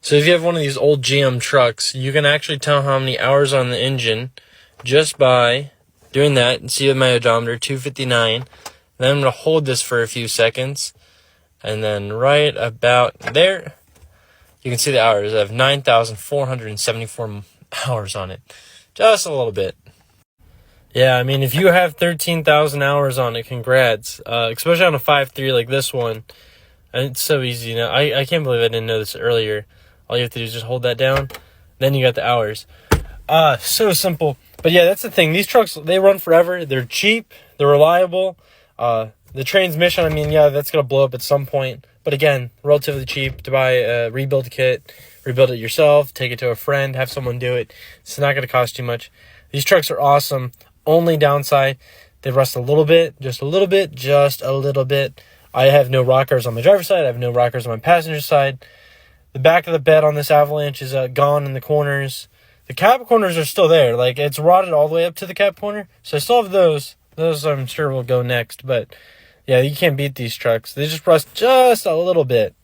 So if you have one of these old GM trucks, you can actually tell how many hours on the engine just by doing that. And see with my odometer, 259. Then I'm going to hold this for a few seconds. And then right about there, you can see the hours. I have 9,474 hours on it. Just a little bit. Yeah, I mean, if you have 13,000 hours on it, congrats. Especially on a 5.3 like this one. And it's so easy. I can't believe I didn't know this earlier. All you have to do is just hold that down. Then you got the hours. So simple. But yeah, that's the thing. These trucks, they run forever. They're cheap. They're reliable. The transmission, I mean, yeah, that's going to blow up at some point. But again, relatively cheap to buy a rebuild kit. Rebuild it yourself. Take it to a friend. Have someone do it. It's not going to cost too much. These trucks are awesome. Only downside, they rust a little bit. Just a little bit. Just a little bit. I have no rockers on my driver's side. I have no rockers on my passenger side. The back of the bed on this Avalanche is gone in the corners. The cab corners are still there. Like, it's rotted all the way up to the cab corner. So I still have those. Those I'm sure will go next. But, yeah, you can't beat these trucks. They just rust just a little bit.